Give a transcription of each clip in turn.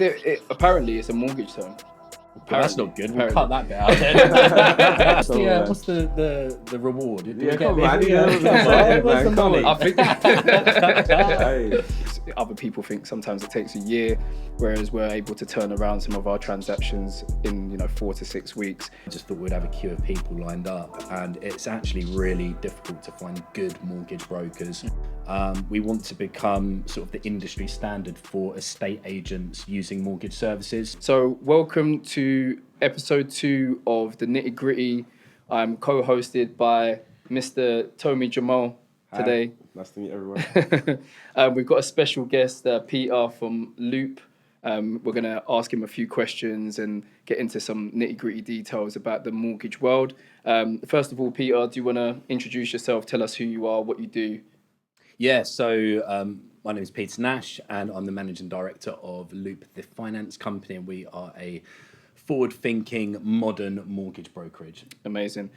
Apparently, it's a mortgage term. Well, that's not good. We'll Apparently. cut that bit out. What's the reward? Come on, Where's the money? I think other people think sometimes it takes a year, whereas we're able to turn around some of our transactions in 4 to 6 weeks. I just thought we'd have a queue of people lined up, and it's actually really difficult to find good mortgage brokers. We want to become sort of the industry standard for estate agents using mortgage services. So welcome to episode 2 of the Nitty Gritty. I'm co-hosted by Mr. Tommy Jamal today. Hi. Nice to meet everyone. We've got a special guest, Peter from Loupe. We're going to ask him a few questions and get into some nitty-gritty details about the mortgage world. First of all, Peter, do you want to introduce yourself? Tell us who you are, what you do. Yeah, so my name is Peter Nash, and I'm the managing director of Loupe Finance company, and we are a forward-thinking, modern mortgage brokerage. Amazing.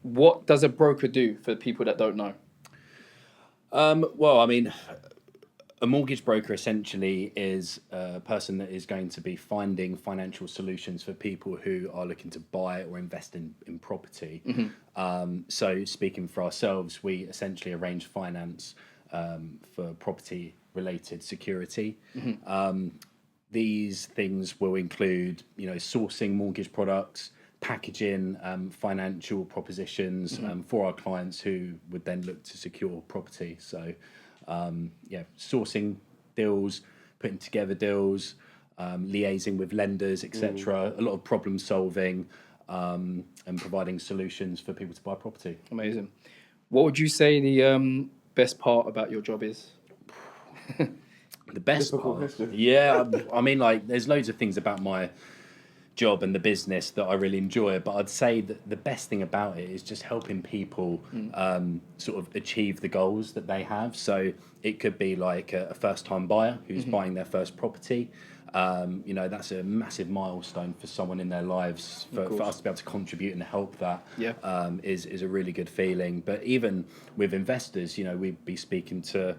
What does a broker do for people that don't know? Well, I mean, a mortgage broker essentially is a person that is going to be finding financial solutions for people who are looking to buy or invest in property. Mm-hmm. So speaking for ourselves, we essentially arrange finance for property-related security. Mm-hmm. These things will include, sourcing mortgage products, packaging financial propositions for our clients who would then look to secure property. So, sourcing deals, putting together deals, liaising with lenders, etc. A lot of problem solving and providing solutions for people to buy property. Amazing. What would you say the best part about your job is? The best part? Yeah, I mean, there's loads of things about my job and the business that I really enjoy, but I'd say that the best thing about it is just helping people sort of achieve the goals that they have. So it could be like a first-time buyer who's buying their first property. That's a massive milestone for someone in their lives. For us to be able to contribute and help that is a really good feeling. But even with investors, we'd be speaking to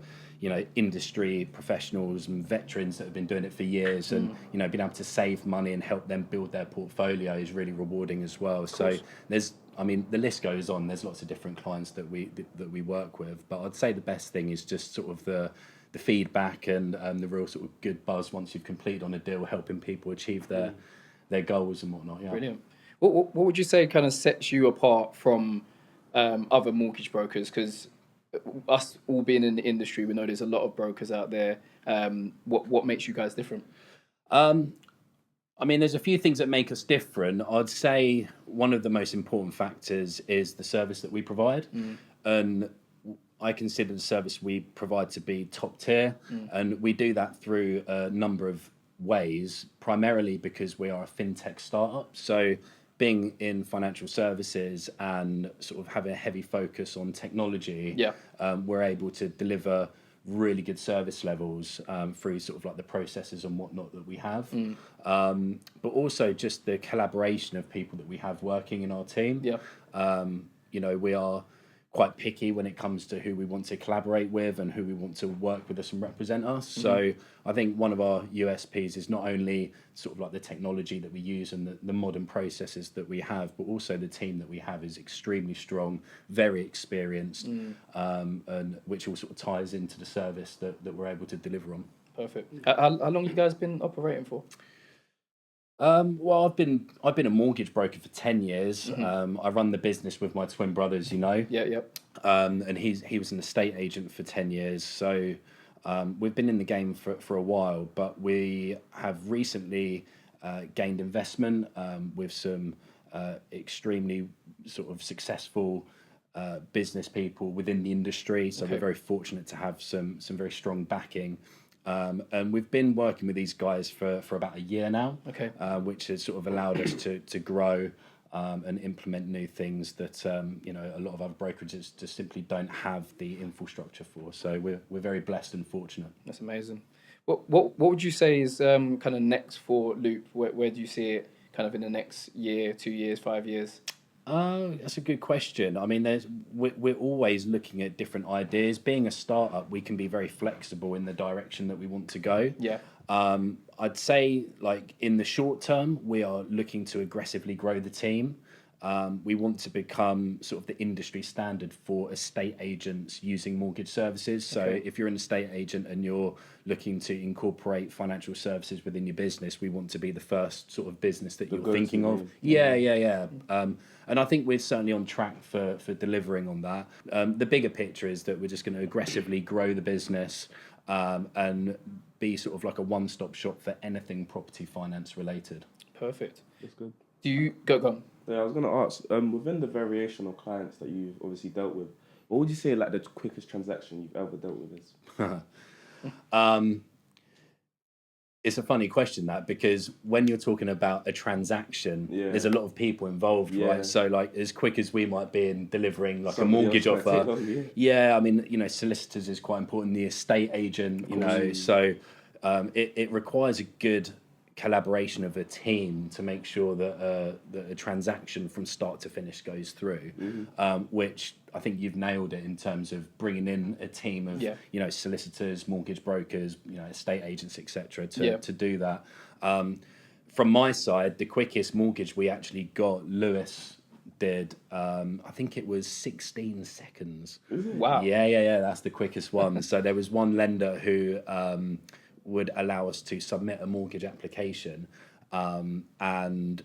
industry professionals and veterans that have been doing it for years, and being able to save money and help them build their portfolio is really rewarding as well. So the list goes on. There's lots of different clients that we work with, but I'd say the best thing is just sort of the feedback and the real sort of good buzz once you've completed on a deal, helping people achieve their goals and whatnot. Yeah. Brilliant. What would you say kind of sets you apart from other mortgage brokers? Because us all being in the industry, we know there's a lot of brokers out there. What makes you guys different? There's a few things that make us different. I'd say one of the most important factors is the service that we provide. And I consider the service we provide to be top tier. And we do that through a number of ways, primarily because we are a fintech startup. So being in financial services and sort of having a heavy focus on technology, we're able to deliver really good service levels through sort of like the processes and whatnot that we have. But also just the collaboration of people that we have working in our team. We are quite picky when it comes to who we want to collaborate with and who we want to work with us and represent us. So I think one of our USPs is not only sort of like the technology that we use and the modern processes that we have, but also the team that we have is extremely strong, very experienced, and which all sort of ties into the service that we're able to deliver on. Perfect. How long you guys been operating for? Well, I've been a mortgage broker for 10 years. I run the business with my twin brothers, and he was an estate agent for 10 years. So we've been in the game for a while, but we have recently gained investment with some extremely sort of successful business people within the industry. So we're very fortunate to have some very strong backing. And we've been working with these guys for about a year now, which has sort of allowed us to grow and implement new things that a lot of other brokerages just simply don't have the infrastructure for. So we're very blessed and fortunate. That's amazing. What would you say is kind of next for Loupe? Where do you see it kind of in the next year, 2 years, 5 years? That's a good question. I mean, we're always looking at different ideas. Being a startup, we can be very flexible in the direction that we want to go. Yeah. I'd say, like, in the short term, we are looking to aggressively grow the team. We want to become sort of the industry standard for estate agents using mortgage services. So if you're an estate agent and you're looking to incorporate financial services within your business, we want to be the first sort of business that you're thinking of. Yeah. And I think we're certainly on track for delivering on that. The bigger picture is that we're just going to aggressively grow the business and be sort of like a one-stop shop for anything property finance related. Perfect. That's good. Do you go on? Yeah, I was going to ask, within the variation of clients that you've obviously dealt with, what would you say like the quickest transaction you've ever dealt with is? It's a funny question, that, because when you're talking about a transaction, there's a lot of people involved, right? So, like, as quick as we might be in delivering like Somebody a mortgage offer, I mean, you know, solicitors is quite important, the estate agent, you know, so it requires a good collaboration of a team to make sure that a transaction from start to finish goes through, which I think you've nailed it in terms of bringing in a team of you know, solicitors, mortgage brokers, you know, estate agents, etc. to do that. From my side, the quickest mortgage we actually got, Lewis did, I think it was 16 seconds. Wow. Yeah, that's the quickest one. So there was one lender who would allow us to submit a mortgage application, and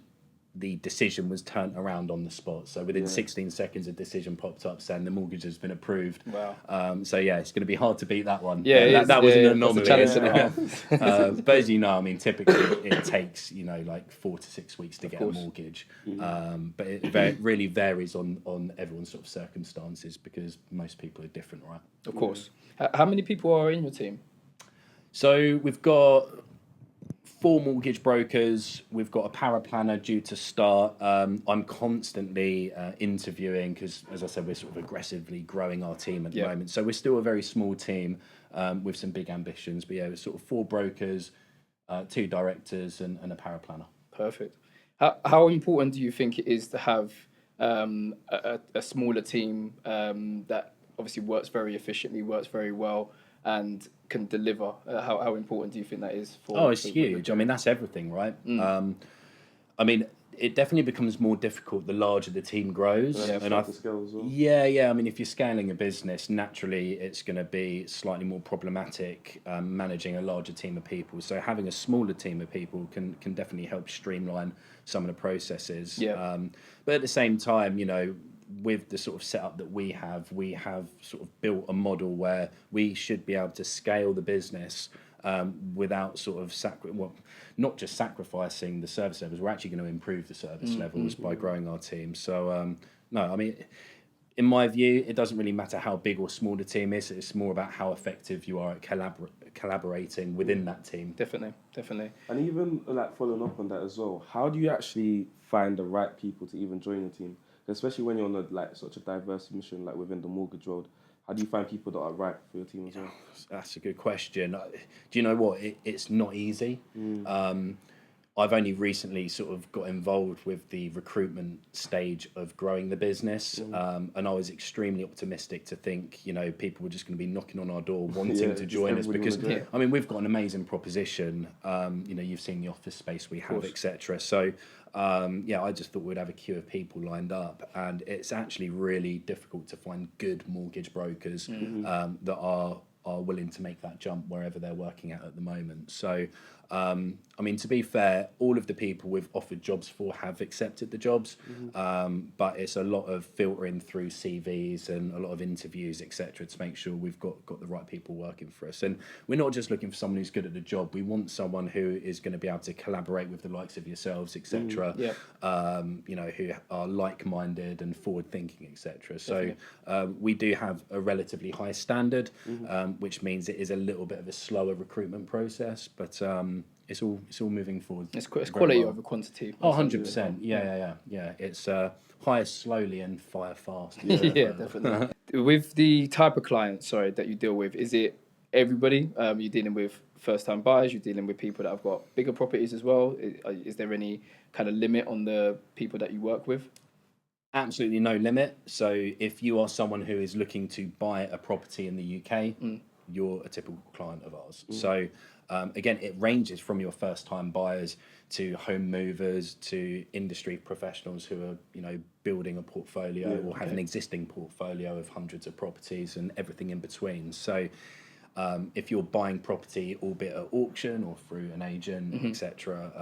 the decision was turned around on the spot. So within 16 seconds, a decision popped up saying the mortgage has been approved. Wow. So yeah, it's going to be hard to beat that one. Yeah, that was an anomaly. That's a challenge and a half. But as you know, I mean, typically it takes, you know, like 4 to 6 weeks to get a mortgage. But it really varies on everyone's sort of circumstances, because most people are different, right? Of course. How many people are in your team? So we've got 4 mortgage brokers. We've got a paraplanner due to start. I'm constantly interviewing because, as I said, we're sort of aggressively growing our team at the moment. So we're still a very small team with some big ambitions. But yeah, we're sort of 4 brokers, 2 directors, and a paraplanner. Perfect. How important do you think it is to have a smaller team that obviously works very efficiently, works very well, and can deliver? How important do you think that is for? It's huge. I mean, that's everything, right? I mean, it definitely becomes more difficult the larger the team grows. And I mean, if you're scaling a business, naturally it's going to be slightly more problematic managing a larger team of people. So having a smaller team of people can definitely help streamline some of the processes. But at the same time, you know, with the sort of setup that we have sort of built a model where we should be able to scale the business without sort of not just sacrificing the service levels. We're actually going to improve the service levels by growing our team. So no, I mean, in my view, it doesn't really matter how big or small the team is. It's more about how effective you are at collaborating within that team. Definitely. And even like following up on that as well, how do you actually find the right people to even join your team? Especially when you're on like such a diverse mission, like within the mortgage world, how do you find people that are right for your team as well? That's a good question. Do you know what? It's not easy. I've only recently sort of got involved with the recruitment stage of growing the business, and I was extremely optimistic to think, you know, people were just going to be knocking on our door wanting to join us, because I mean, we've got an amazing proposition. You know, you've seen the office space we have, etc. So I just thought we'd have a queue of people lined up, and it's actually really difficult to find good mortgage brokers that are willing to make that jump wherever they're working at the moment. So I mean, to be fair, all of the people we've offered jobs for have accepted the jobs, but it's a lot of filtering through CVs and a lot of interviews, etc., to make sure we've got the right people working for us. And we're not just looking for someone who's good at the job. We want someone who is going to be able to collaborate with the likes of yourselves, etc., you know, who are like-minded and forward-thinking, etc. So we do have a relatively high standard, which means it is a little bit of a slower recruitment process, but it's all moving forward. It's quality over quantity. 100%. Yeah. It's hire slowly and fire fast. Yeah, definitely. With the type of clients, that you deal with, is it everybody? You're dealing with first-time buyers. You're dealing with people that have got bigger properties as well. Is there any kind of limit on the people that you work with? Absolutely no limit. So if you are someone who is looking to buy a property in the UK, you're a typical client of ours. So Again, it ranges from your first-time buyers to home movers to industry professionals who are, building a portfolio or have an existing portfolio of hundreds of properties and everything in between. So if you're buying property, albeit at auction or through an agent, etc.,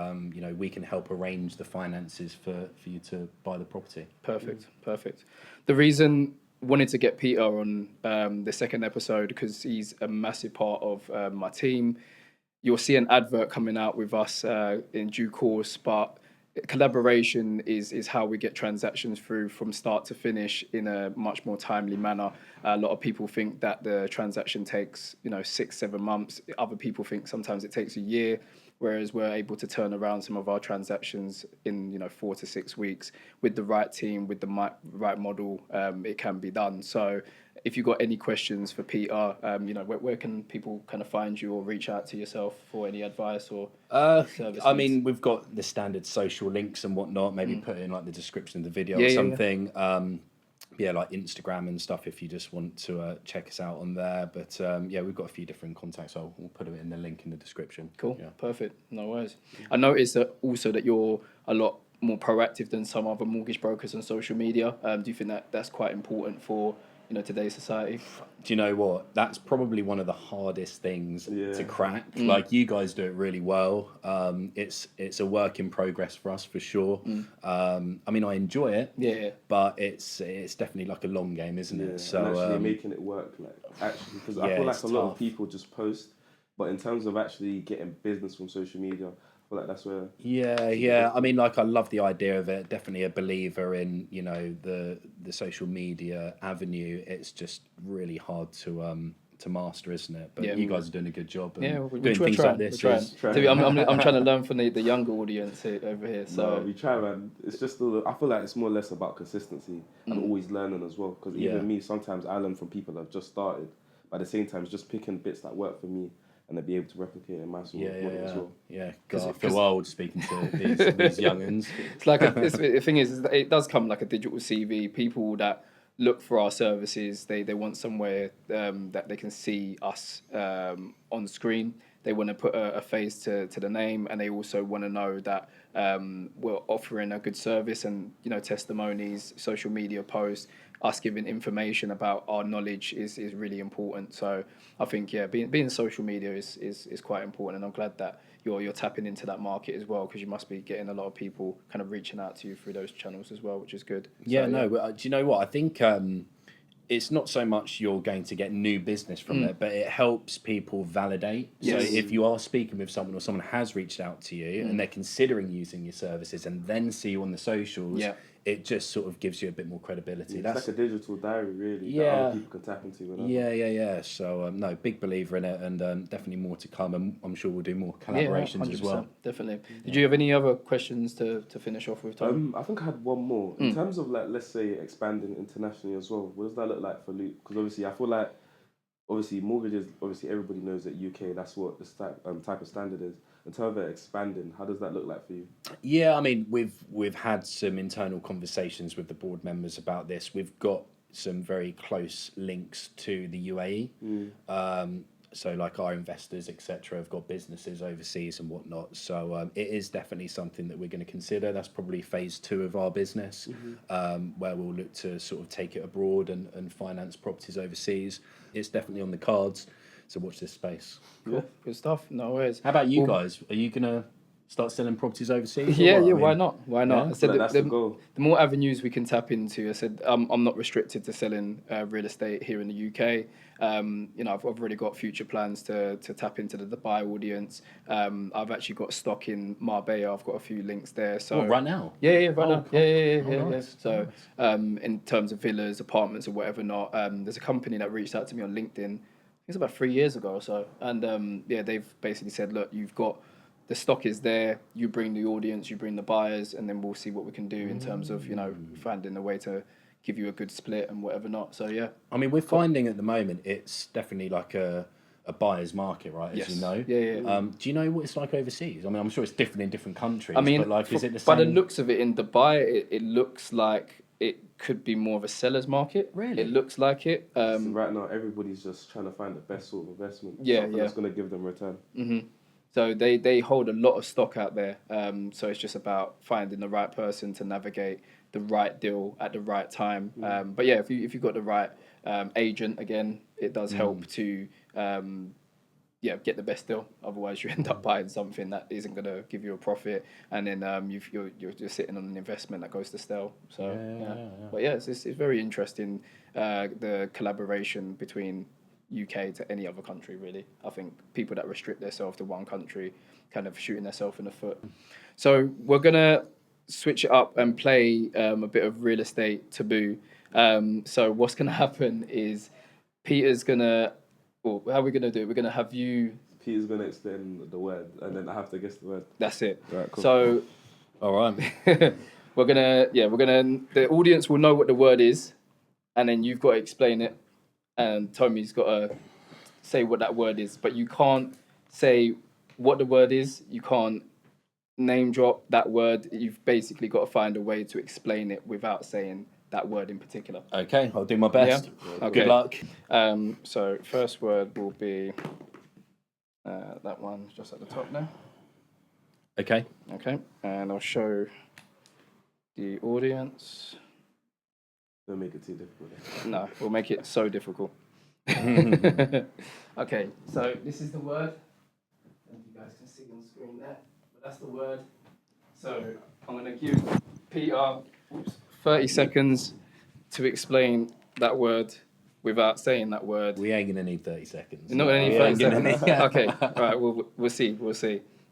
we can help arrange the finances for you to buy the property. Perfect. The reason wanted to get Peter on the second episode because he's a massive part of my team. You'll see an advert coming out with us in due course, but collaboration is how we get transactions through from start to finish in a much more timely manner. A lot of people think that the transaction takes 6-7 months. Other people think sometimes it takes a year, whereas we're able to turn around some of our transactions in 4 to 6 weeks with the right team, with the right model. It can be done. So if you've got any questions for Peter, where can people kind of find you or reach out to yourself for any advice or service I needs? mean, we've got the standard social links and whatnot. Maybe put in like the description of the video or something. Like Instagram and stuff if you just want to check us out on there. But we've got a few different contacts. So we'll put it in the link in the description. Cool, perfect. No worries. I noticed that also that you're a lot more proactive than some other mortgage brokers on social media. Do you think that that's quite important for today's society? Do you know what? That's probably one of the hardest things to crack. Like, you guys do it really well. It's a work in progress for us for sure. I mean, I enjoy it. But it's definitely like a long game, isn't it? So and actually making it work, because I feel like a lot of people just post, but in terms of actually getting business from social media, I feel like that's where. I mean, like, I love the idea of it. Definitely a believer in the social media avenue. It's just really hard to master, isn't it? But you guys are doing a good job. We're doing things like this. I'm trying to learn from the younger audience over here. So we try, man. It's just I feel like it's more or less about consistency and always learning as well. Because even me, sometimes I learn from people that have just started. But at the same time, it's just picking bits that work for me and to be able to replicate in my sort of way as well. God, I feel old speaking to these young'uns. It's like the thing is that it does come like a digital CV. People that look for our services, they want somewhere that they can see us on screen. They want to put a face to the name, and they also want to know that we're offering a good service and testimonies, social media posts, us giving information about our knowledge is really important. So I think being social media is quite important, and I'm glad that you're tapping into that market as well, because you must be getting a lot of people kind of reaching out to you through those channels as well, which is good. Do you know what? I think it's not so much you're going to get new business from it, but it helps people validate. Yes. So if you are speaking with someone or someone has reached out to you and they're considering using your services and then see you on the socials, it just sort of gives you a bit more credibility. It's like a digital diary, really, that other people can tap into. Whenever. So, no, big believer in it, and definitely more to come. And I'm sure we'll do more collaborations as well. Definitely. Did you have any other questions to finish off with, Tom? I think I had one more. In terms of, like, let's say, expanding internationally as well, what does that look like for Loupe? Because obviously, I feel like, mortgages, everybody knows that UK, that's what the type of standard is. In terms of expanding, how does that look like for you? Yeah, I mean, we've had some internal conversations with the board members about this. We've got some very close links to the UAE. So, like, our investors, etc., have got businesses overseas and whatnot. So it is definitely something that we're going to consider. That's probably phase 2 of our business, where we'll look to sort of take it abroad and finance properties overseas. It's definitely on the cards. So watch this space. Cool. Good stuff. No worries. How about you guys? Are you going to start selling properties overseas? Why not? Why not? Yeah, I said that's the goal. The more avenues we can tap into. I said I'm not restricted to selling real estate here in the UK. I've already got future plans to tap into the Dubai audience. I've actually got stock in Marbella. I've got a few links there. So right now? Right now. Cool. Nice. So in terms of villas, apartments, or whatever not, there's a company that reached out to me on LinkedIn. I think it's about 3 years ago or so, and they've basically said, look, you've got the stock is there, you bring the audience, you bring the buyers, and then we'll see what we can do in terms of finding a way to give you a good split and whatever not. So I mean, we're finding at the moment it's definitely like a buyer's market, right? As you know. Do you know what it's like overseas? I mean, I'm sure it's different in different countries. I mean, but like, is it the same? By the looks of it, in Dubai, it looks like it could be more of a seller's market. Really? It looks like it. So right now, everybody's just trying to find the best sort of investment. Something that's going to give them return. So they hold a lot of stock out there. So it's just about finding the right person to navigate the right deal at the right time. But yeah, if you've got the right agent, again, it does help to get the best deal. Otherwise, you end up buying something that isn't going to give you a profit, and then you're just sitting on an investment that goes to stale. So but yeah, it's very interesting, the collaboration between UK to any other country, really. I think people that restrict themselves to one country kind of shooting themselves in the foot. So we're gonna switch it up and play a bit of real estate taboo. So what's gonna happen is Peter's gonna, well, how are we gonna do it? We're gonna have you. Peter's gonna explain the word, and then I have to guess the word. That's it. Right, cool. So, All right. the audience will know what the word is, and then you've got to explain it, and Tommy's got to say what that word is. But you can't say what the word is. You can't name drop that word. You've basically got to find a way to explain it without saying that word in particular. Okay, I'll do my best. Yeah? Okay. Good luck. So first word will be that one just at the top there. Okay. Okay, and I'll show the audience. Don't make it too difficult. No, we'll make it so difficult. Okay, so this is the word. I don't know if you guys can see on the screen there, but that's the word. So I'm going to give Peter 30 seconds to explain that word without saying that word. We ain't going to need 30 seconds. You're not going to need 30 seconds? Okay, all right, we'll see.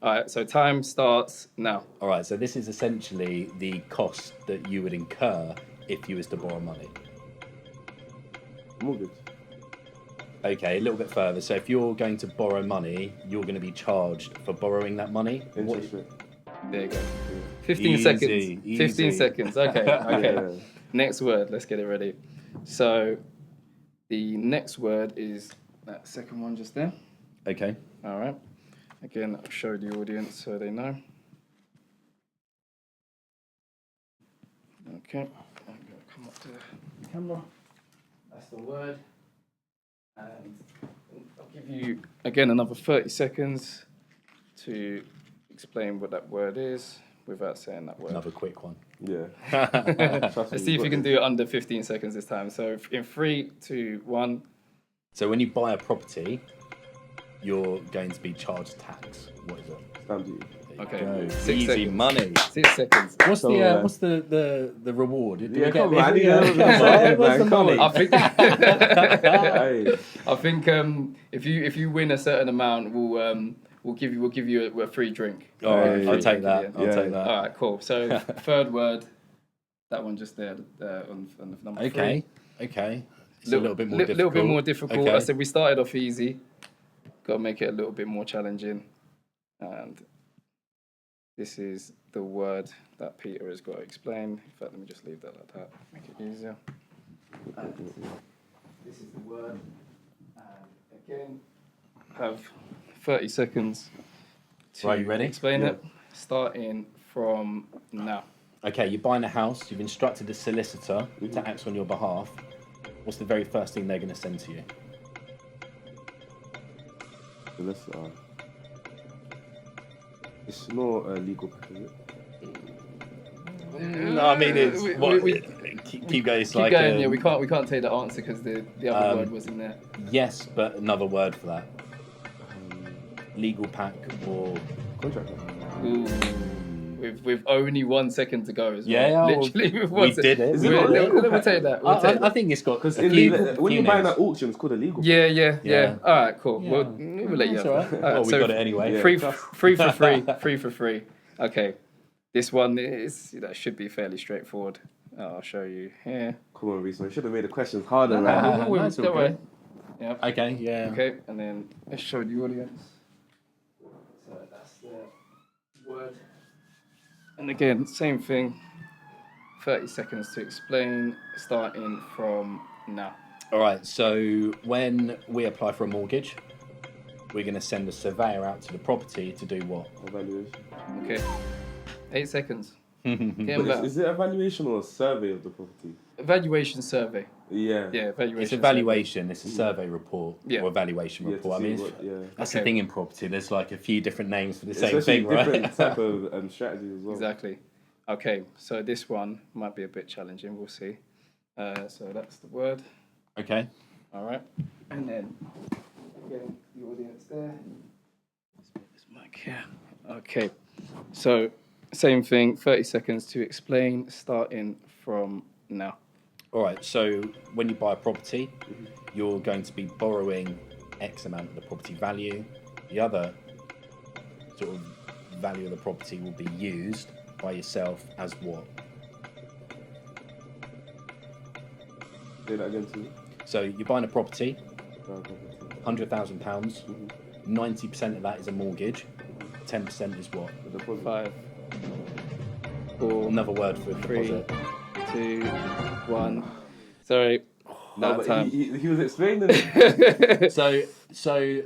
All right, so time starts now. All right, so this is essentially the cost that you would incur if you was to borrow money. Mortgage. Okay, a little bit further. So if you're going to borrow money, you're going to be charged for borrowing that money. Interest rate. There you go. 15 Easy, seconds. easy. 15 seconds. Okay. Okay. Yeah. Next word. Let's get it ready. So the next word is that second one just there. Okay. All right. Again, I'll show the audience so they know. Okay. I'm going to come up to the camera. That's the word. And I'll give you, again, another 30 seconds to explain what that word is without saying that word. Another quick one. Yeah. Let's see if you can do it under 15 seconds this time. So in 3, 2, 1. So when you buy a property, you're going to be charged tax. What is it? Stamp duty. Okay. Go. 6 Easy seconds. money. 6 seconds. What's So, the reward? Do Yeah, we get come on, I this? need to know the What's money, the man, come money? I think Hey. I think if you win a certain amount, we'll give you a free drink. All right, Hey. I'll take that. Yeah. I'll Yeah. take that. All right, cool. So third word, that one just there on the number 3. Okay. It's a little bit more difficult. little bit more difficult. Okay. I said we started off easy. Got to make it a little bit more challenging. And this is the word that Peter has got to explain. In fact, let me just leave that like that. Make it easier. And this is the word. And again, have 30 seconds to Right, you ready? explain Yeah. it. Starting from now. Okay, you're buying a house. You've instructed a solicitor to act on your behalf. What's the very first thing they're going to send to you? So let's, it's not a legal pack, is it? No, I mean it's keep going. It's Keep like going. Yeah, we can't take the answer because the other word wasn't there. yes, but another word for that. Legal pack or Contract. Ooh. With only 1 second to go as well. yeah, Literally with we 1 second. did it. Is it not We'll legal? take that. We'll take I that. think it's got Because a few, when few you're buying names. at auction, it's called a legal pack. Yeah. Yeah. All right, cool. Yeah. We'll let you That's have all that. right. Well, we got it anyway. Yeah. Free for free. Free for free. Okay. This one that should be fairly straightforward. I'll show you here. Come on, Rhys, we should have made the questions harder, No, man. no, That's all don't worry. good. Yeah. Okay, yeah. Okay, and then let's show the audience. So that's the word. And again, same thing. 30 seconds to explain, starting from now. All right, so when we apply for a mortgage, we're going to send a surveyor out to the property to do what? Evaluation. Okay. 8 seconds. Get But him back. is it evaluation or a survey of the property? Evaluation survey. Yeah. Yeah, evaluation. It's evaluation. It's a survey report or evaluation Yeah, report. I to mean, see what- that's the thing in property. There's like a few different names for the same Especially thing, right? different type of strategies as well. Exactly. Okay, so this one might be a bit challenging. We'll see. So that's the word. Okay. All right. And then, again, the audience there. Let's put this mic here. Okay. So, same thing, 30 seconds to explain, starting from now. All right. So when you buy a property, you're going to be borrowing X amount of the property value. The other sort of value of the property will be used by yourself as what? Say that again to me. So you're buying a property, £100,000. 90% of that is a mortgage. 10% is what? The deposit. 5, 4, Another word for 3, deposit. 2, 1. Sorry. No, That but time. he was explaining it. So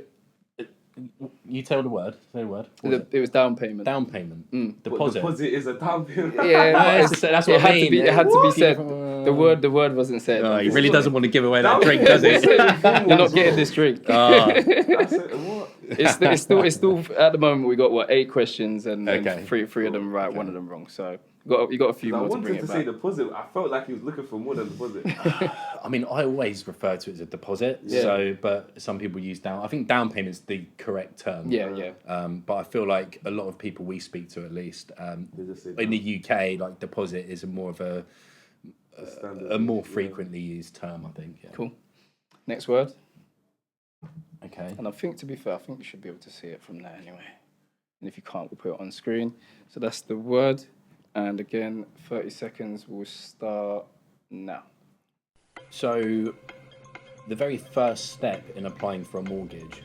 you tell the word. Say the word. What was it? It was down payment. Down payment. What, Deposit. deposit is a down payment. Yeah, That's what it I had mean. to be. It had to be What? said. The word wasn't said. Oh, he really doesn't want to give away that drink, does he? You're not getting this drink. I said, what? It's still at the moment we got what 8 questions and Okay. three of them right, 1 of them wrong. So you got a few I more to bring wanted it to say back. deposit. I felt like he was looking for more than deposit. I mean, I always refer to it as a deposit. Yeah. So, but some people use down. I think down payment is the correct term. Yeah. But I feel like a lot of people we speak to, at least They just say in the UK, like deposit is more of a standard. more frequently used term. I think. Yeah. Cool. Next word. Okay. And I think, to be fair, I think you should be able to see it from there anyway. And if you can't, we'll put it on screen. So that's the word. And again, 30 seconds will start now. So, the very first step in applying for a mortgage,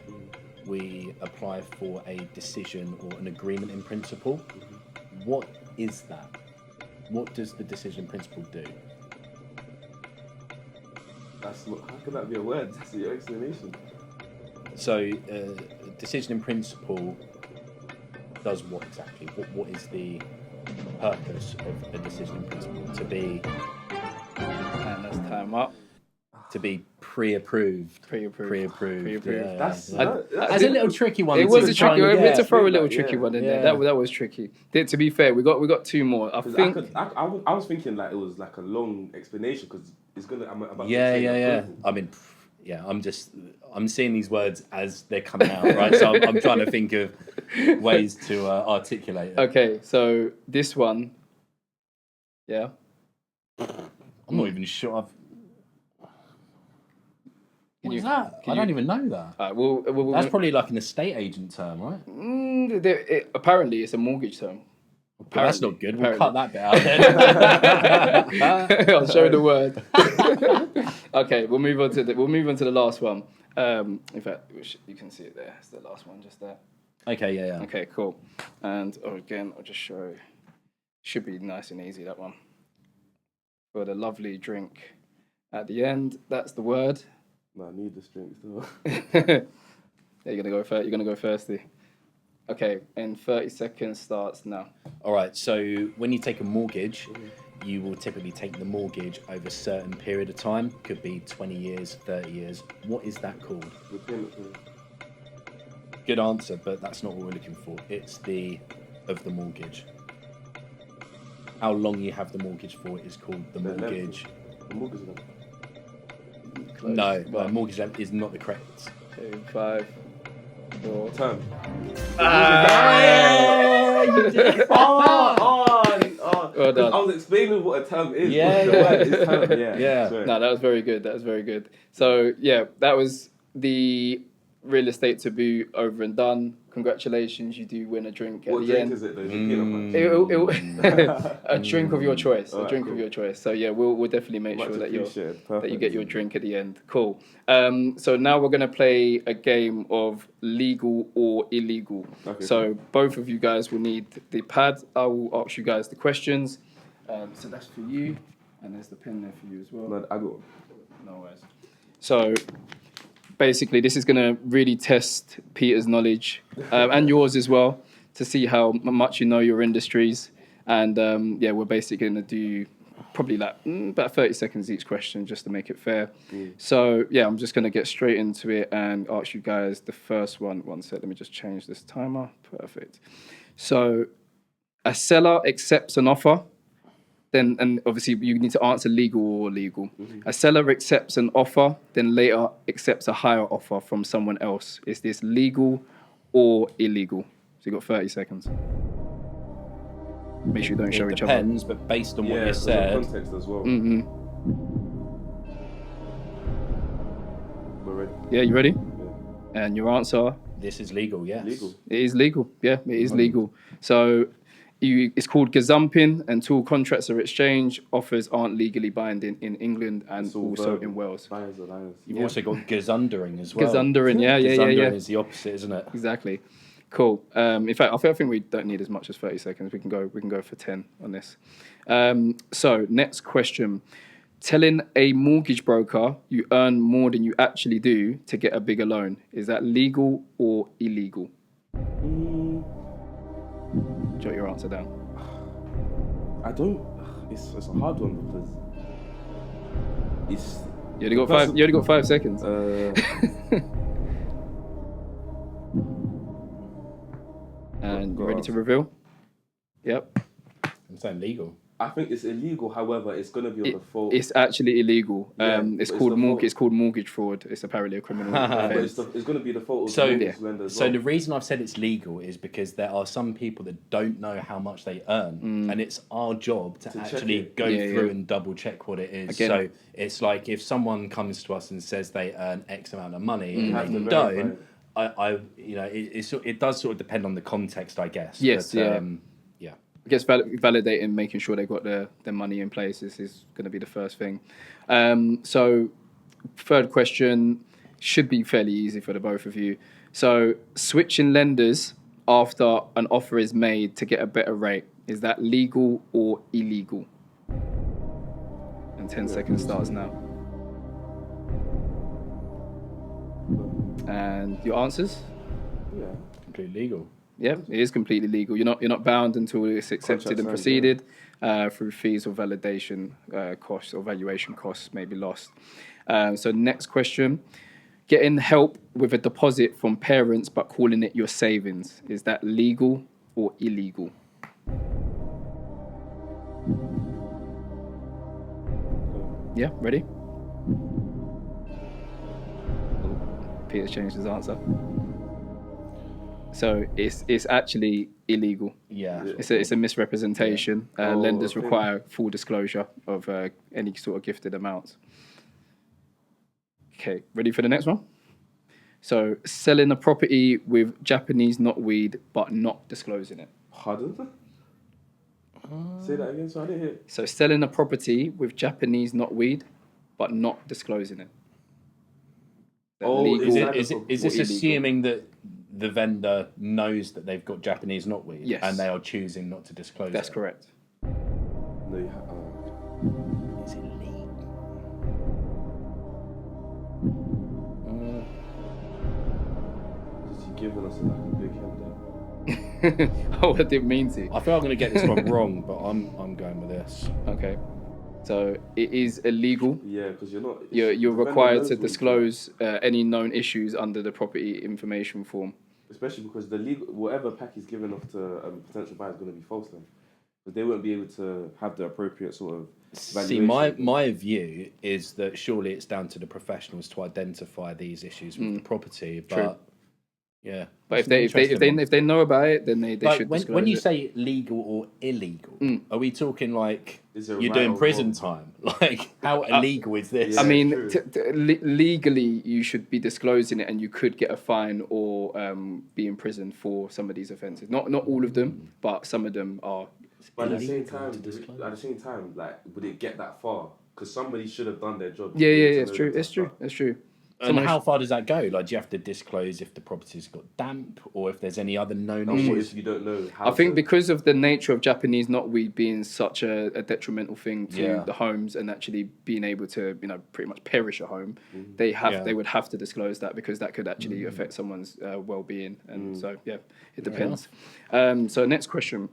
we apply for a decision or an agreement in principle. What is that? What does the decision in principle do? That's not, how can that be a word? That's your explanation. So, decision in principle does what exactly? What is the purpose of a decision in principle? To be And that's time up. pre-approved. Pre-approved. Yeah. That's That's a little tricky one. It was to a try tricky and one. We had to get. throw a little Yeah. tricky one in Yeah. there. That was tricky. To be fair, we got 2 more. I think. I was thinking like it was like a long explanation because it's gonna. I'm about Yeah. to say approval. I mean, I'm seeing these words as they're coming out, right? So I'm trying to think of ways to articulate it. Okay, so this one. Yeah. I'm not even sure. What's you- that? I don't even know that. All right, we'll That's probably like an estate agent term, right? apparently it's a mortgage term. But that's not good. We'll Apparently. cut that bit out then. I'll show the word. Okay, we'll move on to the last one. In fact, you can see it there. It's the last one, just there. Okay, yeah. Okay, cool. And again, I'll just show. Should be nice and easy, that one. For the lovely drink at the end, that's the word. No, I need this drink still. Yeah, you're gonna go thirsty. Okay, and 30 seconds starts now. All right, so when you take a mortgage, you will typically take the mortgage over a certain period of time. Could be 20 years, 30 years. What is that called? Repayment period. Good answer, but that's not what we're looking for. It's of the mortgage. How long you have the mortgage for is called the The length. mortgage. The mortgage length. Close. No, One, mortgage length is not the correct. 2, 5, 4. Term. Well done. I was explaining what a term is. Yeah, The yeah. word is term. Yeah. Sorry. No, that was very good. So yeah, that was the real estate taboo over and done. Congratulations, you do win a drink at What the drink end. is it though? Is it peanut butter? A drink of your choice. Alright, a drink cool. of your choice. So yeah, we'll definitely make Much sure that appreciated. you Perfect. get your drink at the end. Cool. So now we're gonna play a game of legal or illegal. Okay, So both of you guys will need the pad. I will ask you guys the questions. So that's for you, and there's the pen there for you as well. No, I got one. No worries. So basically, this is going to really test Peter's knowledge and yours as well to see how much you know your industries. And yeah, we're basically going to do probably like about 30 seconds each question just to make it fair. So yeah, I'm just going to get straight into it and ask you guys the first one. One sec, let me just change this timer. Perfect. So a seller accepts an offer, then, and obviously you need to answer legal or illegal. A seller accepts an offer, then later accepts a higher offer from someone else. Is this legal or illegal? So you got 30 seconds. Make sure you don't show each other. It depends, but based on what you there's said, context as well. We're ready. Yeah, you ready? Yeah. And your answer? this is legal. Yes. Legal. It is legal. Yeah, it is legal. So it's called gazumping until contracts are exchanged. Offers aren't legally binding in England and It's all also verbal. in Wales. Liars are liars. You've also got gazundering as well. Gazundering, yeah. Gazundering is the opposite, isn't it? Exactly. Cool. In fact, I think we don't need as much as 30 seconds. We can go for 10 on this. So next question. Telling a mortgage broker you earn more than you actually do to get a bigger loan. Is that legal or illegal? Jot your answer down. I don't. It's a hard one because it's. You only got 5 seconds. And you ready to reveal? Yep. I'm saying legal. I think it's illegal. However, it's going to be on the fault. It's actually illegal. Yeah, It's but called it's the fault. It's called mortgage fraud. It's apparently a criminal But offence. it's going to be the fault of So- the mortgage lender as So well. the reason I've said it's legal is because there are some people that don't know how much they earn, and it's our job to check actually it. go Yeah, through yeah. and double check what it is. Again- So it's like if someone comes to us and says they earn X amount of money have and to they verify don't, it. it does sort of depend on the context, I guess. Yes, But, yeah. yeah. I guess validating, making sure they've got their money in place is going to be the first thing. So third question should be fairly easy for the both of you. So switching lenders after an offer is made to get a better rate, is that legal or illegal? And 10 seconds starts now. And your answers? Yeah. Completely legal. Yeah, it is completely legal. You're not bound until it's accepted and Contract proceeded through fees or validation costs or valuation costs may be lost. So next question. Getting help with a deposit from parents but calling it your savings. Is that legal or illegal? Yeah, ready? Peter's changed his answer. So it's actually illegal. Yeah. It's a misrepresentation. Lenders okay. require full disclosure of any sort of gifted amounts. Okay, ready for the next one? So selling a property with Japanese knotweed but not disclosing it. Pardon? Say that again, so I didn't hear. So selling a property with Japanese knotweed but not disclosing it. That Oh, legal is it- Is or this illegal? assuming that the vendor knows that they've got Japanese knotweed Yes. and they are choosing not to disclose That's it? correct. No, you Is it legal? Is he giving us like a big hand there? Oh, I didn't mean to. I feel I'm going to get this one wrong, but I'm going with this. Okay. So it is illegal. Yeah, because you're not. You're the vendor required knows to what he's disclose any known issues under the property information form. doing. Especially because the legal, whatever pack he's giving off to potential buyer is going to be false then. But they won't be able to have the appropriate sort of See, valuation. my view is that surely it's down to the professionals to identify these issues with the property. But True. yeah, But it's if they an interesting one. if they know about it, then they Like should when disclose you it. say legal or illegal, are we talking like Is there you're right doing or prison wrong? time? Like how illegal is this? Yeah. I mean, true. legally, you should be disclosing it, and you could get a fine or be in prison for some of these offences. Not all of them, but some of them are. But at the same illegal time, to disclose. like, would it get that far? Because somebody should have done their job. Yeah, to it's know true. that It's true. stuff. It's true. And Someone how far does that go? Like, do you have to disclose if the property's got damp or if there's any other known And what issues? if you don't know how? I think to- because of the nature of Japanese knotweed being such a detrimental thing to Yeah. the homes and actually being able to, pretty much perish a home, Mm-hmm. they would have to disclose that because that could actually affect someone's well-being. And so, yeah, it depends. So next question.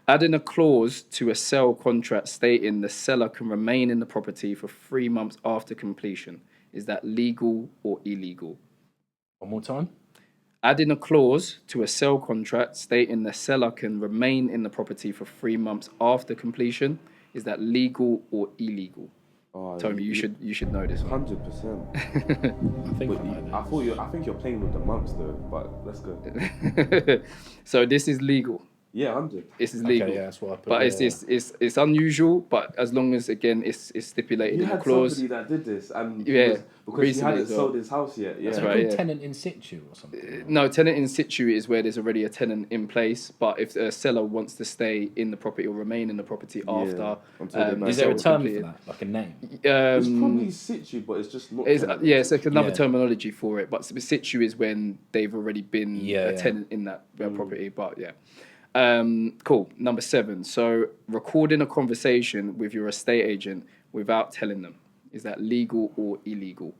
Adding a clause to a sale contract stating the seller can remain in the property for 3 months after completion. Is that legal or illegal? One more time. Adding a clause to a sale contract stating the seller can remain in the property for 3 months after completion. Is that legal or illegal? Tommy, you should know this one. 100%. I think I think you're playing with the months though, but let's go. So this is legal. Yeah, 100. This is legal. Okay, yeah, that's what I put. But it's unusual. But as long as again it's stipulated You in the had clause. somebody that did this, and Yeah, because he recently hadn't as well. sold his house yet. Yeah, Is it right, called yeah. tenant in situ or something? No, tenant in situ is where there's already a tenant in place. But if a seller wants to stay in the property or remain in the property after, Is there a term for that, like a name? It's probably situ, but it's just not. It's like another Yeah. terminology for it. But situ is when they've already been Yeah, a yeah. tenant in that property. But yeah. Cool. Number 7. So recording a conversation with your estate agent without telling them. Is that legal or illegal?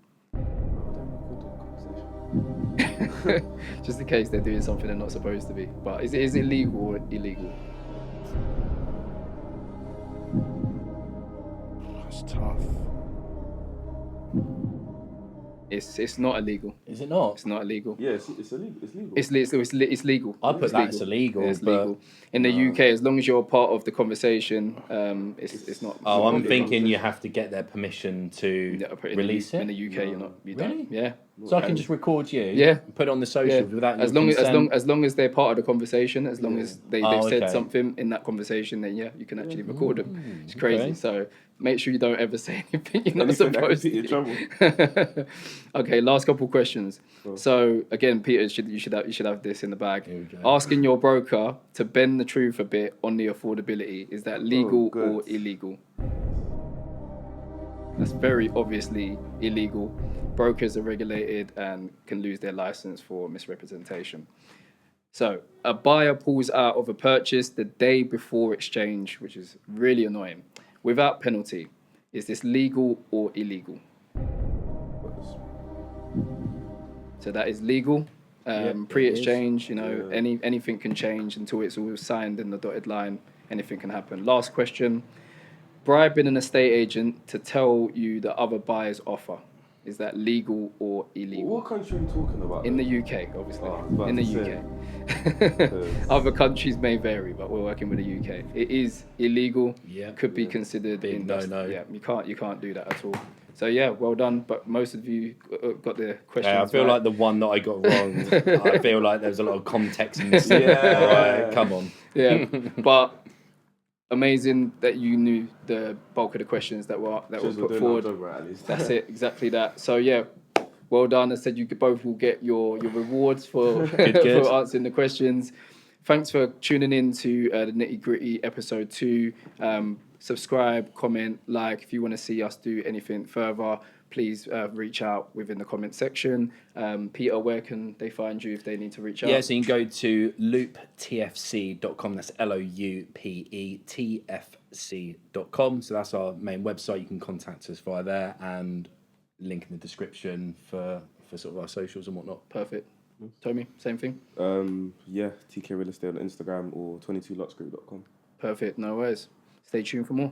Just in case they're doing something they're not supposed to be. But is it legal or illegal? That's tough. It's not illegal. Is it not? It's not illegal. Yeah, it's illegal. It's legal. It's legal. I put that as illegal. Yeah, it's but- legal. In the UK, as long as you're part of the conversation, it's not. Oh, it's I'm not thinking illegal. you have to get their permission to Yeah, but release it. in the UK. You Really? don't. Yeah. So I can just record you, Yeah. and put it on the Yeah. socials without As your long consent. as long as they're part of the conversation, as long as they've said okay. something in that conversation, then yeah, you can actually record them. It's crazy. okay. So make sure you don't ever say anything you're not Anything that could supposed get you to. in trouble. Okay, last couple questions. So again, Peter, you should have this in the bag. Here we go. Asking your broker to bend the truth a bit on the affordability, is that legal good. or illegal? That's very obviously illegal. Brokers are regulated and can lose their license for misrepresentation. So a buyer pulls out of a purchase the day before exchange, which is really annoying, without penalty. Is this legal or illegal? So that is legal. Pre-exchange, anything can change until it's all signed in the dotted line. Anything can happen. Last question. Bribing an estate agent to tell you the other buyer's offer. Is that legal or illegal? What country are we talking about? In the UK, obviously. about In the to UK. Other countries may vary, but we're working with the UK. It is illegal. Yeah. Could be considered Big no. Yeah, you can't do that at all. So yeah, well done. But most of you got the questions. Yeah, I feel right. like the one that I got wrong. I feel like there's a lot of context missing. Yeah. Right, come on. Yeah, but amazing that you knew the bulk of the questions that were put forward. That's it, exactly that. So yeah, well done. I said you both will get your rewards for Good. for answering the questions. Thanks for tuning in to the Nitty Gritty episode 2. Subscribe, comment, like. If you want to see us do anything further, please reach out within the comment section. Peter, where can they find you if they need to reach out? Yeah, so you can go to loupetfc.com. That's loupetfc.com. So that's our main website. You can contact us via there, and link in the description for sort of our socials and whatnot. Perfect. Tommy, same thing? TK Real Estate on Instagram or 22lotsgroup.com. Perfect, no worries. Stay tuned for more.